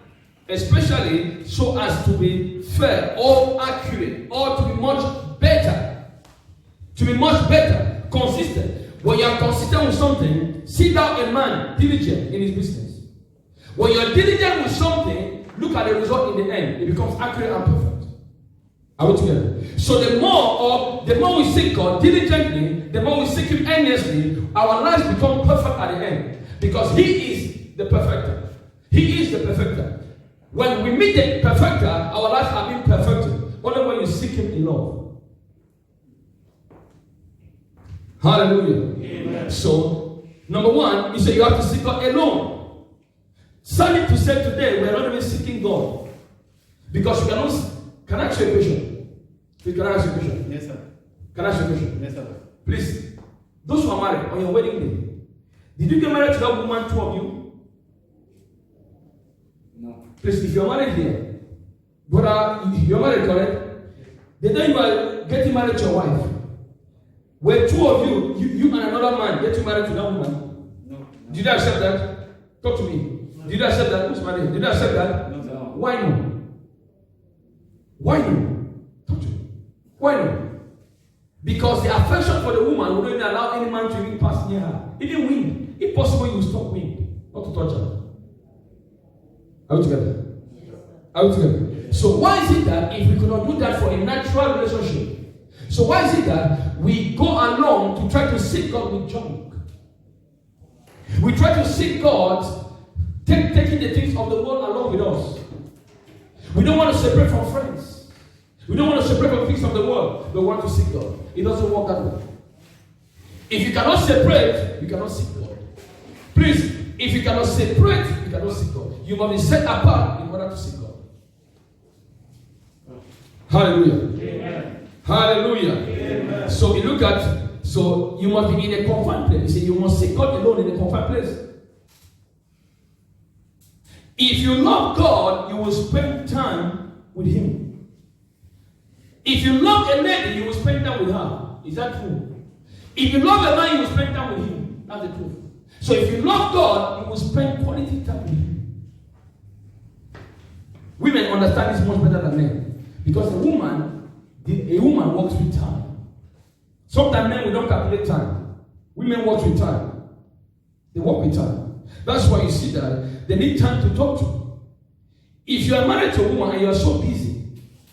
especially so as to be fair or accurate or to be much better. To be much better, consistent. When you are consistent with something, see thou a man diligent in his business. When you are diligent with something, look at the result in the end. It becomes accurate and perfect. Are we together? So the more we seek God diligently, the more we seek Him earnestly, our lives become perfect at the end. Because He is the perfecter. He is the perfecter. When we meet the perfecter, our lives are being perfected. Only when you seek Him in love. Hallelujah. Amen. So, number one, He said you have to seek God alone. Sadly to say today, we are not even seeking God. Because we cannot. Can I ask you a question? Please, can I ask you a question? Yes, sir. Can I ask you a question? Yes, sir. Please, those who are married on your wedding day, did you get married to that woman, two of you? No. Please, if you're married here, brother, you're married, correct? The day you are getting married to your wife, where two of you and another man get married to that woman, No. did you accept that? Talk to me. Did you accept that? Who's married? Did you accept that? No, sir. Why no? Why no? Talk to me. Why no? Because the affection for the woman would not allow any man to even pass near her. Even wind. If possible, you stop wind, not to touch her. Are we together? Are we together? So why is it that if we could not do that for a natural relationship, so why is it that we go along to try to seek God with junk? We try to seek God taking the things of the world along with us. We don't want to separate from friends. We don't want to separate from things of the world. We want to seek God. It doesn't work that way. If you cannot separate, you cannot seek God. Please, if you cannot separate, you cannot seek God. You must be set apart in order to seek God. Hallelujah. Amen. Hallelujah. Amen. So you look at, so you must be in a confined place. You see, you must seek God alone in a confined place. If you love God, you will spend time with Him. If you love a lady, you will spend time with her. Is that true? If you love a man, you will spend time with him. That's the truth. So if you love God, you will spend quality time with Him. Women understand this much better than men. Because a woman works with time. Sometimes men, we don't calculate time. Women work with time. They work with time. That's why you see that they need time to talk to. If you are married to a woman and you are so busy,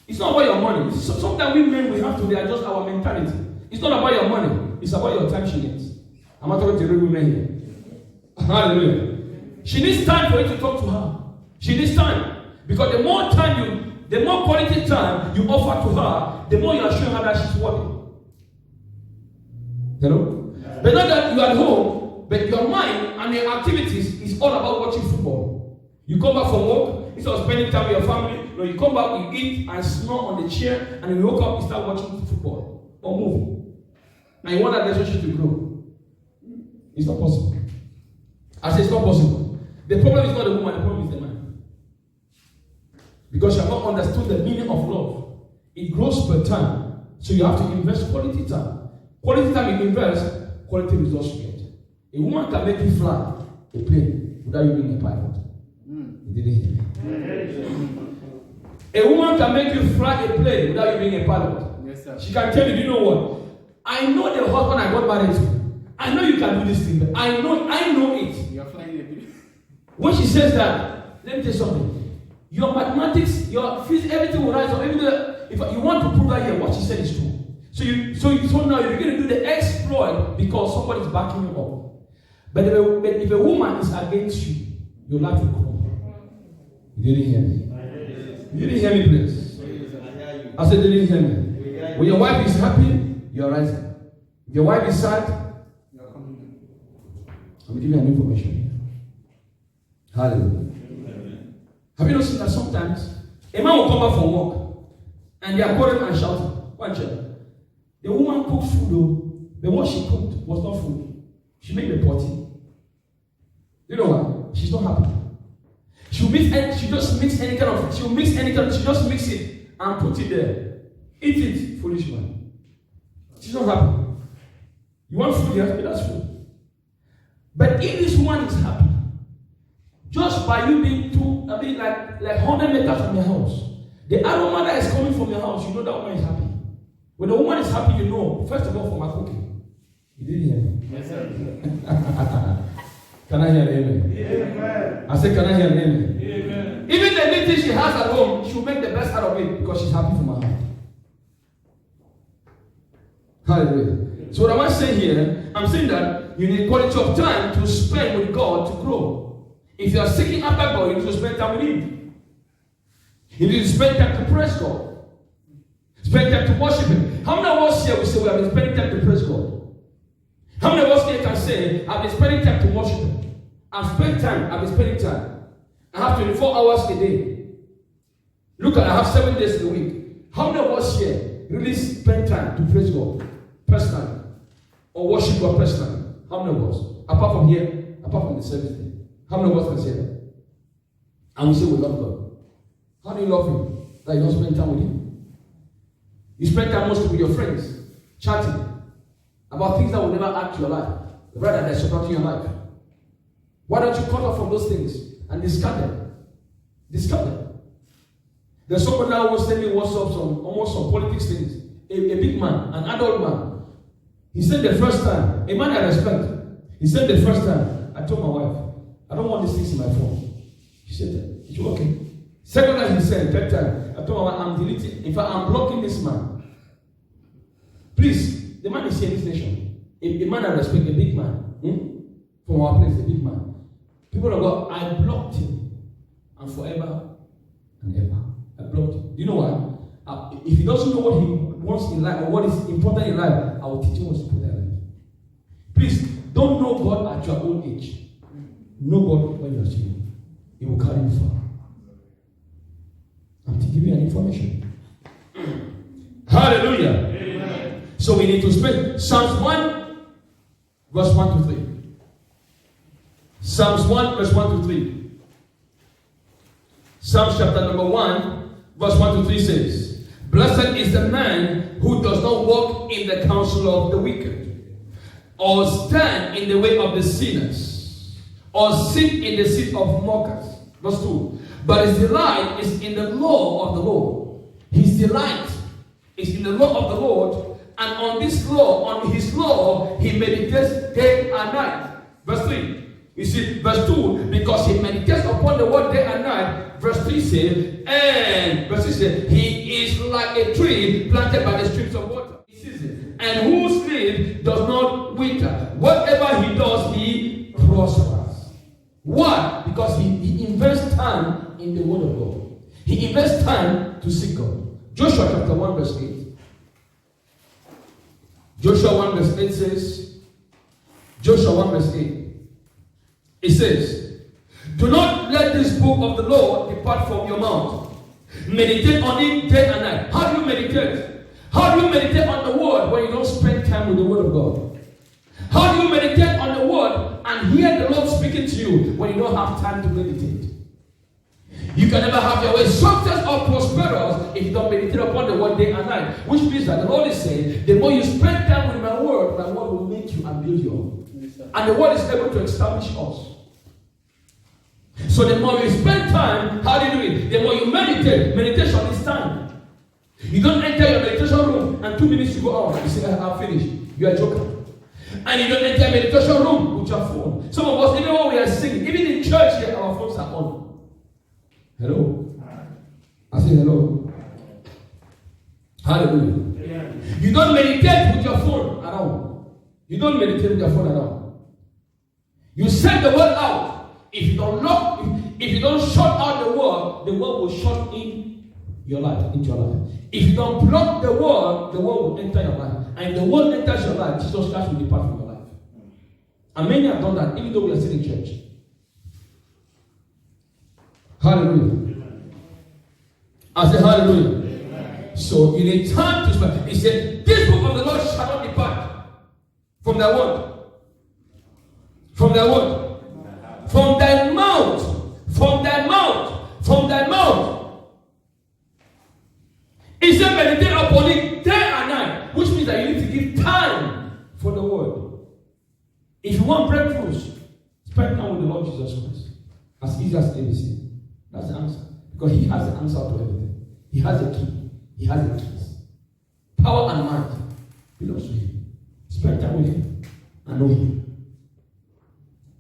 it's not about your money. Sometimes we men, we have to readjust our mentality. It's not about your money. It's about your time she needs. I'm not talking to real women here. Hallelujah. She needs time for you to talk to her. She needs time. Because the more quality time you offer to her, the more you are showing her that she's worthy. Hello? Yeah. But not that you are at home, but your mind and your activities is all about watching football. You come back from work, instead of spending time with your family, you come back, you eat and snore on the chair, and you wake up, you start watching football or movie. Now you want that relationship to grow. It's not possible. I say it's not possible. The problem is not the woman, the problem is the man. Because you have not understood the meaning of love. It grows per time. So you have to invest quality time. Quality time you invest, quality results you get. A woman can make you fly a plane without you being a pilot. You didn't hear me. A woman can make you fly a plane without you being a pilot. Yes, sir. She can tell you, you know what? I know the husband I got married to. I know you can do this thing, but I know it. You are flying a plane. When she says that, let me tell you something. Your mathematics, your physics, everything will rise up. If you want to prove that here, what she said is true. So now you're going to do the exploit because somebody is backing you up. But if a woman is against you, your life will come. You didn't hear me. You didn't hear me, please. I said, you didn't hear me. When your wife is happy, you are rising. If your wife is sad, You are coming. I'm giving you an information here. Hallelujah. Have you not seen that sometimes a man will come back from work and they are quarreling and shouting? Watch it. The woman cooked food though, but what she cooked was not food. She made the potty. You know what? She's not happy. She'll mix and she just mix any kind of, she'll mix any kind of, she just mix it and put it there. Eat it, foolish man. She's not happy. You want food, yes, that's food. But if this woman is happy, just by you being like 100 meters from your house, the aroma that is coming from your house, you know that woman is happy. When the woman is happy, you know, first of all, from her cooking. You didn't hear me? Yes, sir. Can I hear an amen? Amen. I said, can I hear an amen? Amen. Even the little she has at home, she'll make the best out of it because she's happy from her heart. Hallelujah. So what am I saying here? I'm saying that you need quality of time to spend with God to grow. If you are seeking after God, you need to spend time with Him. You need to spend time to praise God. Spend time to worship Him. How many of us here will say we have been spending time to praise God? How many of us here can say, I've been spending time to worship Him? I've been spending time. I have 24 hours a day. Look at, I have 7 days in a week. How many of us here really spend time to praise God personally? Or worship God personally? How many of us? Apart from here, apart from the service day. How many of us can say that? And we say we love God. How do you love Him? That you don't spend time with Him. You spend time mostly with your friends, chatting about things that will never add to your life, rather than supporting your life. Why don't you cut off from those things and discard them? Discard them. There's somebody that was sending WhatsApp on almost some politics things. A big man, an adult man. He said the first time, a man I respect. He said the first time, I told my wife, I don't want these things in my phone. She said, is you okay? Second time he said, third time, I told my wife, I'm deleting. In fact, I'm blocking this man. Please, the man is here in this nation. A man I respect, a big man. From our place, a big man. People of God, I blocked him. And forever and ever. I blocked him. Do you know why? If he doesn't know what he wants in life or what is important in life, I will teach him what's important in life. Please, don't know God at your old age. Know God when you are still. He will carry you far. I'm to give you an information. Hallelujah. Amen. So we need to spend Psalms 1, verse 1 to 3. Psalms 1, verse 1 to 3. Psalms chapter number 1, verse 1 to 3 says, Blessed is the man who does not walk in the counsel of the wicked, or stand in the way of the sinners, or sit in the seat of mockers. Verse 2. But his delight is in the law of the Lord. His delight is in the law of the Lord, and on this law, on his law, he meditates day and night. Verse 3. You see, verse 2, because he meditates upon the word day and night. Verse 3 says, and verse 3 says, he is like a tree planted by the streams of water. And whose leaf does not wither. Whatever he does, he prospers. Why? Because he invests time in the word of God. He invests time to seek God. Joshua chapter 1 verse 8. Joshua 1 verse 8 says, Joshua 1 verse 8. It says, do not let this book of the law depart from your mouth. Meditate on it day and night. How do you meditate? How do you meditate on the word when you don't spend time with the word of God? How do you meditate on the word and hear the Lord speaking to you when you don't have time to meditate? You can never have your way success or prosperous if you don't meditate upon the word day and night. Which means that the Lord is saying, the more you spend time with my word will make you and build you up. And the word is able to establish us. So the more you spend time, how do you do it? The more you meditate. Meditation is time. You don't enter your meditation room and 2 minutes you go out. You say, I've finished. You are a joker. And you don't enter a meditation room with your phone. Some of us, even when we are singing, even in church here, our phones are on. Hello? I say hello. Hallelujah. Yeah. You don't meditate with your phone around. You don't meditate with your phone around. You set the word out. If you don't lock, if you don't shut out the word will shut in your life, into your life. If you don't block the word will enter your life. And if the word enters your life, Jesus Christ will depart from your life. And many have done that, even though we are still in church. Hallelujah. I say hallelujah. Amen. So you need time to spend. He said, this book of the Lord shall not depart from the word. From thy what? From thy mouth. From thy mouth. From thy mouth. He said meditate upon it day and night. Which means that you need to give time for the word. If you want breakthroughs, spend time with the Lord Jesus Christ. As easy as ABC. That's the answer. Because he has the answer to everything. He has the key. He has the keys. Power and might belongs to him. Spend time with him and know him.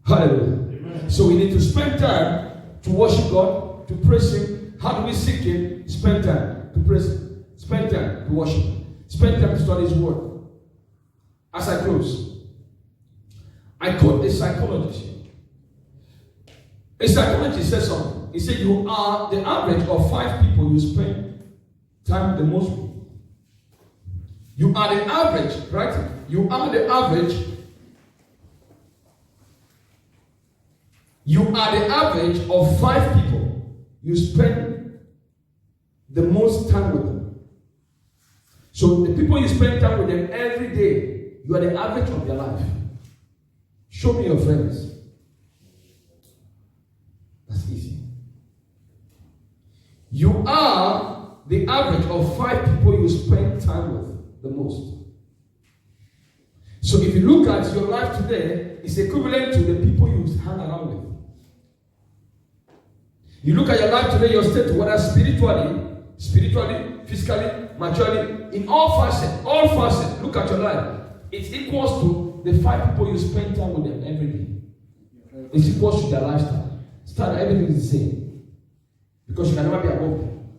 Hallelujah. Amen. So we need to spend time to worship God, to praise him. How do we seek him? Spend time to praise him. Spend time to worship him. Spend time to study his word. As I close, I quote a psychologist. A psychologist says something. He said, you are the average of 5 people you spend time the most with. You are the average, right? You are the average. You are the average of 5 people you spend the most time with them. So the people you spend time with them every day, you are the average of their life. Show me your friends. That's easy. You are the average of 5 people you spend time with the most. So if you look at your life today, it's equivalent to the people you hang around with. You look at your life today, your state, whether spiritually, physically, maturely, in all facets, look at your life. It's equals to the 5 people you spend time with them every day. It's equals to their lifestyle. Start, everything is the same. Because you can never be above them.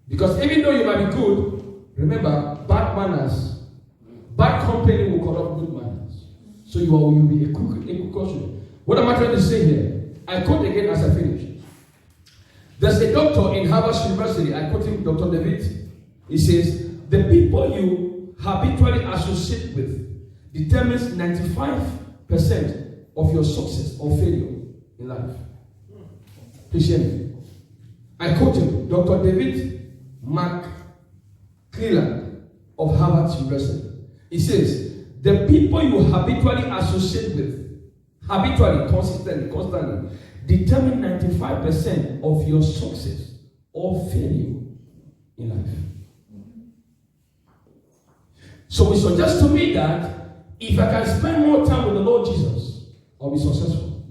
Because even though you might be good, remember, bad manners, bad company will corrupt good manners. So you'll be a caution. What am I trying to say here? I quote again as I finish. There's a doctor in Harvard University, I quote him, Dr. David. He says, the people you habitually associate with determines 95% of your success or failure in life. Please hear me. I quote him, Dr. David McClelland of Harvard University. He says, the people you habitually associate with, constantly, determine 95% of your success or failure in life. So it suggests to me that if I can spend more time with the Lord Jesus, I'll be successful.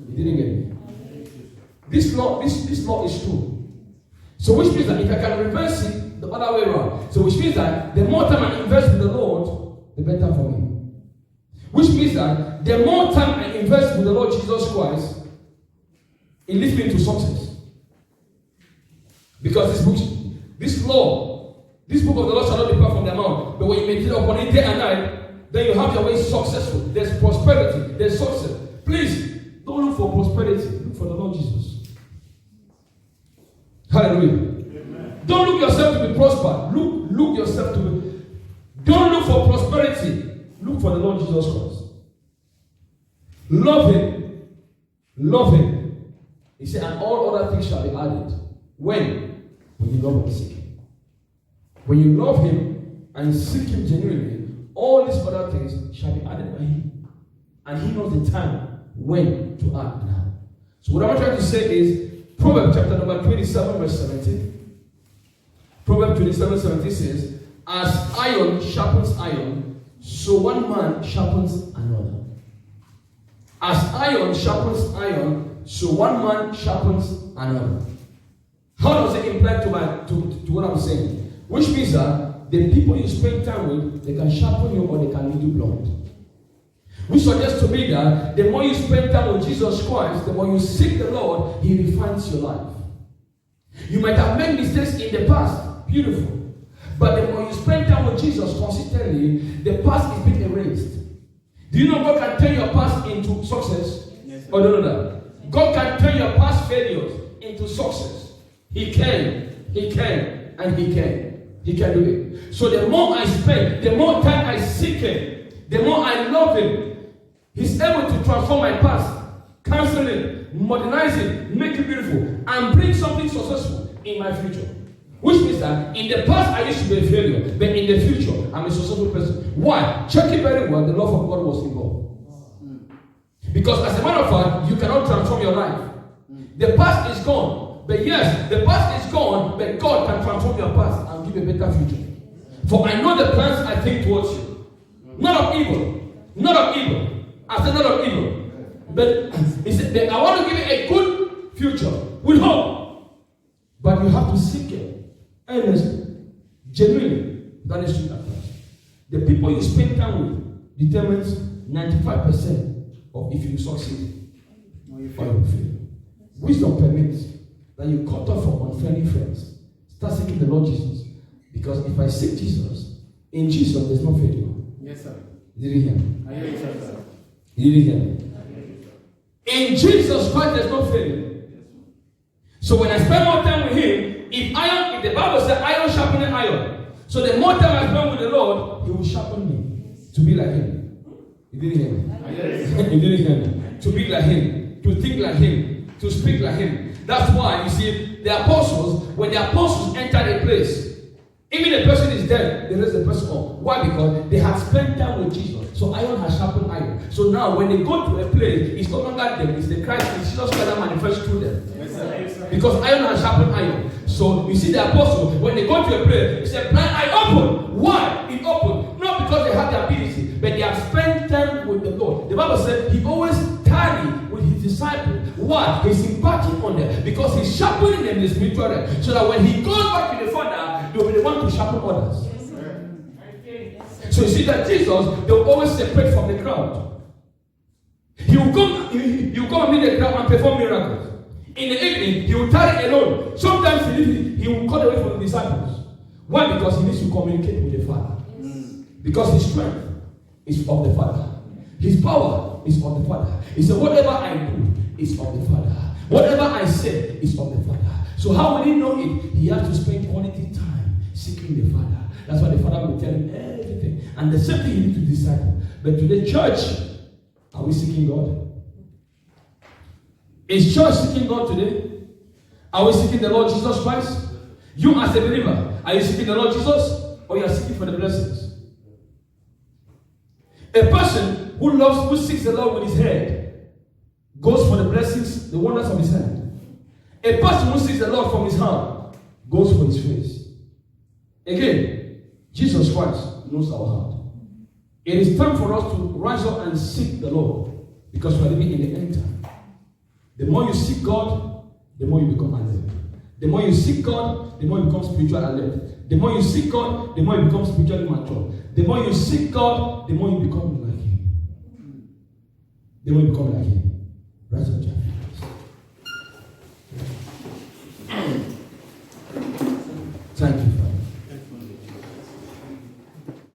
You didn't get me? This law is true. So which means that if I can reverse it the other way around, so which means that the more time I invest with the Lord, the better for me. Which means that the more time I invest with the Lord Jesus Christ, it leads me to success. Because this book of the Lord shall not depart from their mouth. But when you meditate upon it day and night, then you have your way successful. There's prosperity, there's success. Please, don't look for prosperity, look for the Lord Jesus. Hallelujah. Amen. Don't look yourself to be prospered. Look yourself to be. Don't look for prosperity. Look for the Lord Jesus Christ. Love him. Love him. He said, and all other things shall be added. When you love and seek him. When you love him and seek him genuinely, all these other things shall be added by him. And he knows the time when to act now. So what I'm trying to say is, Proverbs chapter number 27 verse 17. Proverbs 27:17 says, as iron sharpens iron, so one man sharpens another. As iron sharpens iron, so one man sharpens another. How does it imply to what I'm saying? Which means that the people you spend time with, they can sharpen you or they can lead you blunt. Which suggests to me that the more you spend time with Jesus Christ, the more you seek the Lord, he refines your life. You might have made mistakes in the past, beautiful. But the more you spend time with Jesus consistently, the past is being erased. Do you know God can turn your past into success? Yes, or no, that? God can turn your past failures into success. He can, and He can. He can do it. So the more I spend, the more time I seek Him, the more I love Him, He's able to transform my past, cancel it, modernize it, make it beautiful, and bring something successful in my future. Which means that in the past I used to be a failure, but in the future I'm a successful person. Why? Check it very well. The love of God was involved. Because as a matter of fact, you cannot transform your life. The past is gone. But yes, the past is gone, but God can transform your past and give a better future. For I know the plans I think towards you. Not of evil. Not of evil. I said not of evil. But he said, I want to give you a good future with hope. But you have to seek it earnestly, genuinely. That is true. The people you spend time with determines 95% of if you succeed or you fail. Wisdom permits that you cut off from unfriendly friends. Start seeking the Lord Jesus. Because if I seek Jesus, in Jesus there's no failure. Yes, sir. Did you hear me? I hear you, sir. Did you hear me? In Jesus Christ there's no failure. So when I spend more time with Him, if the Bible says iron sharpening iron, so the more time I spend with the Lord, He will sharpen me to be like Him. You didn't hear me? I hear you, sir. You didn't hear me? To be like Him, to think like Him, to speak like Him. That's why you see the apostles, when the apostles entered a place, even the person is dead, they raise the person up. Why? Because they have spent time with Jesus. So iron has sharpened iron. So now when they go to a place, it's no longer them, it's the Christ, it's Jesus Christ that manifests through them. Yes, sir. Yes, sir. Because iron has sharpened iron. So you see the apostles, when they go to a place, they say, blind eye open. Why? It opened. Not because they have the ability, but they have spent time with the Lord. The Bible said He always tarried with His disciples. Why? He's imparting on them. Because He's sharpening them in the spiritual realm. So that when He goes back to the Father, they'll be the one to sharpen others. So you see that Jesus, they'll always separate from the crowd. He will come and meet the crowd and perform miracles. In the evening, he will tarry alone. Sometimes he will cut away from the disciples. Why? Because he needs to communicate with the Father. Because his strength is of the Father. His power is of the Father. He said, whatever I do is of the Father. Whatever I say is of the Father. So how will he know it? He has to spend quality time seeking the Father. That's why the Father will tell him everything. And the same thing he needs to disciple. But to the church, are we seeking God? Is church seeking God today? Are we seeking the Lord Jesus Christ? You as a believer, are you seeking the Lord Jesus? Or you are seeking for the blessings? A person who seeks the Lord with his head goes for the blessings, the wonders of his hand. A person who seeks the Lord from his heart goes for his face. Again, Jesus Christ knows our heart. It is time for us to rise up and seek the Lord because we are living in the end time. The more you seek God, the more you become alert. The more you seek God, the more you become spiritual alert. The more you seek God, the more you become spiritually mature. The more you seek God, the more you become like Him. The more you become like Him.